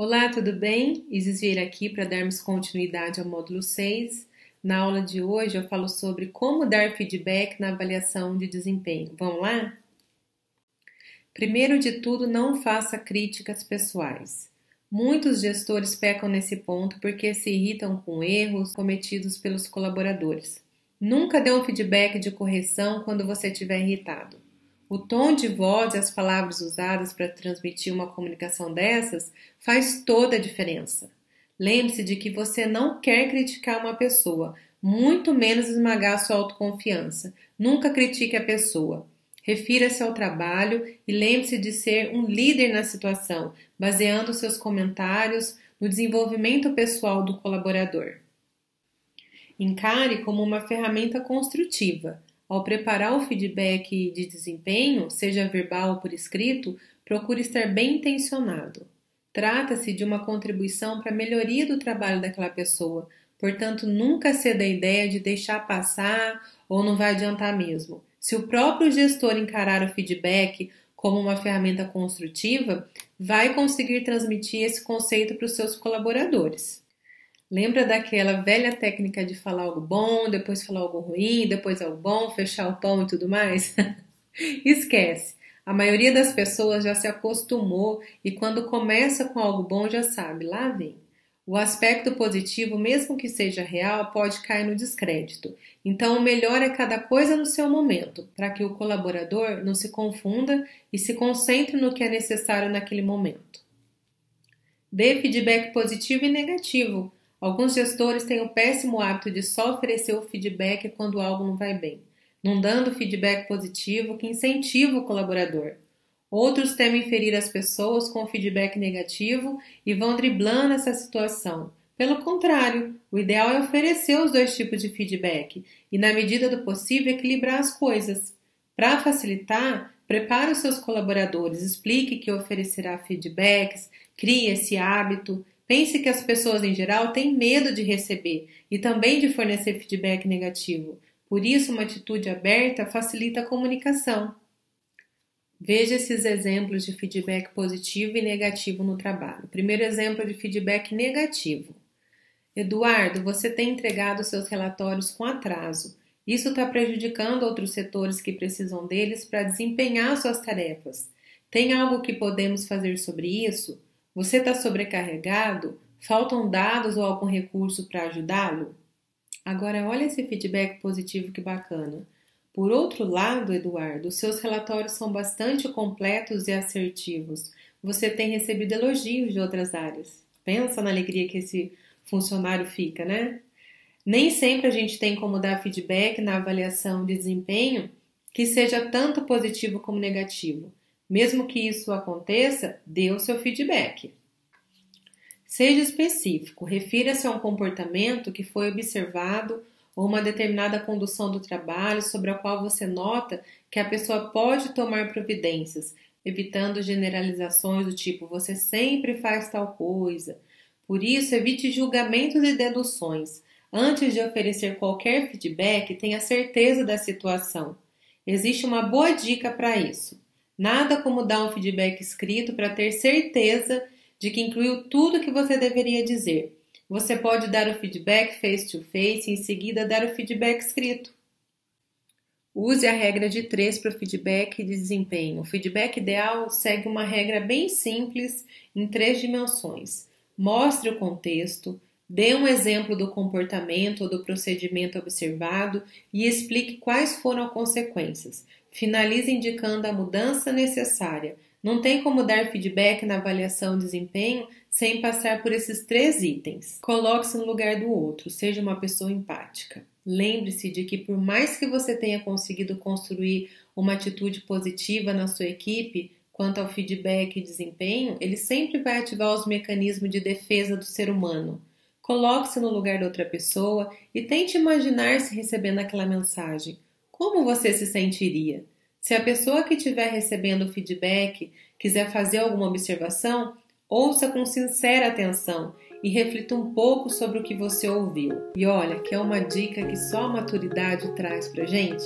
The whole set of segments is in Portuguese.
Olá, tudo bem? Isis Vieira aqui para darmos continuidade ao módulo 6. Na aula de hoje eu falo sobre como dar feedback na avaliação de desempenho. Vamos lá? Primeiro de tudo, não faça críticas pessoais. Muitos gestores pecam nesse ponto porque se irritam com erros cometidos pelos colaboradores. Nunca dê um feedback de correção quando você estiver irritado. O tom de voz e as palavras usadas para transmitir uma comunicação dessas faz toda a diferença. Lembre-se de que você não quer criticar uma pessoa, muito menos esmagar sua autoconfiança. Nunca critique a pessoa. Refira-se ao trabalho e lembre-se de ser um líder na situação, baseando seus comentários no desenvolvimento pessoal do colaborador. Encare como uma ferramenta construtiva. Ao preparar o feedback de desempenho, seja verbal ou por escrito, procure estar bem intencionado. Trata-se de uma contribuição para a melhoria do trabalho daquela pessoa, portanto, nunca ceda a ideia de deixar passar ou não vai adiantar mesmo. Se o próprio gestor encarar o feedback como uma ferramenta construtiva, vai conseguir transmitir esse conceito para os seus colaboradores. Lembra daquela velha técnica de falar algo bom, depois falar algo ruim, depois algo bom, fechar o pão e tudo mais? Esquece. A maioria das pessoas já se acostumou e quando começa com algo bom já sabe, lá vem. O aspecto positivo, mesmo que seja real, pode cair no descrédito. Então, o melhor é cada coisa no seu momento, para que o colaborador não se confunda e se concentre no que é necessário naquele momento. Dê feedback positivo e negativo. Alguns gestores têm o péssimo hábito de só oferecer o feedback quando algo não vai bem, não dando feedback positivo que incentiva o colaborador. Outros temem ferir as pessoas com feedback negativo e vão driblando essa situação. Pelo contrário, o ideal é oferecer os dois tipos de feedback e, na medida do possível, equilibrar as coisas. Para facilitar, prepare os seus colaboradores, explique que oferecerá feedbacks, crie esse hábito. Pense que as pessoas em geral têm medo de receber e também de fornecer feedback negativo. Por isso, uma atitude aberta facilita a comunicação. Veja esses exemplos de feedback positivo e negativo no trabalho. Primeiro exemplo de feedback negativo. Eduardo, você tem entregado seus relatórios com atraso. Isso está prejudicando outros setores que precisam deles para desempenhar suas tarefas. Tem algo que podemos fazer sobre isso? Você está sobrecarregado? Faltam dados ou algum recurso para ajudá-lo? Agora, olha esse feedback positivo que bacana. Por outro lado, Eduardo, seus relatórios são bastante completos e assertivos. Você tem recebido elogios de outras áreas. Pensa na alegria que esse funcionário fica, né? Nem sempre a gente tem como dar feedback na avaliação de desempenho que seja tanto positivo como negativo. Mesmo que isso aconteça, dê o seu feedback. Seja específico, refira-se a um comportamento que foi observado ou uma determinada condução do trabalho sobre a qual você nota que a pessoa pode tomar providências, evitando generalizações do tipo você sempre faz tal coisa. Por isso, evite julgamentos e deduções. Antes de oferecer qualquer feedback, tenha certeza da situação. Existe uma boa dica para isso. Nada como dar um feedback escrito para ter certeza de que incluiu tudo o que você deveria dizer. Você pode dar o feedback face-to-face e em seguida dar o feedback escrito. Use a regra de 3 para o feedback de desempenho. O feedback ideal segue uma regra bem simples em 3 dimensões. Mostre o contexto, dê um exemplo do comportamento ou do procedimento observado e explique quais foram as consequências. Finalize indicando a mudança necessária. Não tem como dar feedback na avaliação de desempenho sem passar por esses 3 itens. Coloque-se no lugar do outro, seja uma pessoa empática. Lembre-se de que por mais que você tenha conseguido construir uma atitude positiva na sua equipe quanto ao feedback e desempenho, ele sempre vai ativar os mecanismos de defesa do ser humano. Coloque-se no lugar da outra pessoa e tente imaginar-se recebendo aquela mensagem. Como você se sentiria? Se a pessoa que estiver recebendo o feedback quiser fazer alguma observação, ouça com sincera atenção e reflita um pouco sobre o que você ouviu. E olha, que é uma dica que só a maturidade traz pra gente.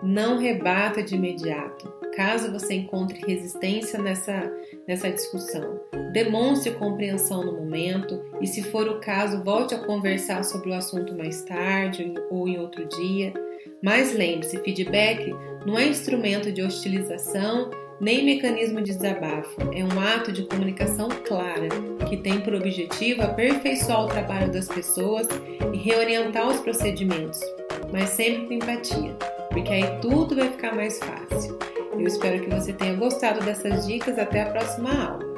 Não rebata de imediato. caso você encontre resistência nessa discussão. Demonstre compreensão no momento e, se for o caso, volte a conversar sobre o assunto mais tarde ou em outro dia. Mas lembre-se, feedback não é instrumento de hostilização nem mecanismo de desabafo. É um ato de comunicação clara que tem por objetivo aperfeiçoar o trabalho das pessoas e reorientar os procedimentos, mas sempre com empatia, porque aí tudo vai ficar mais fácil. Eu espero que você tenha gostado dessas dicas. Até a próxima aula.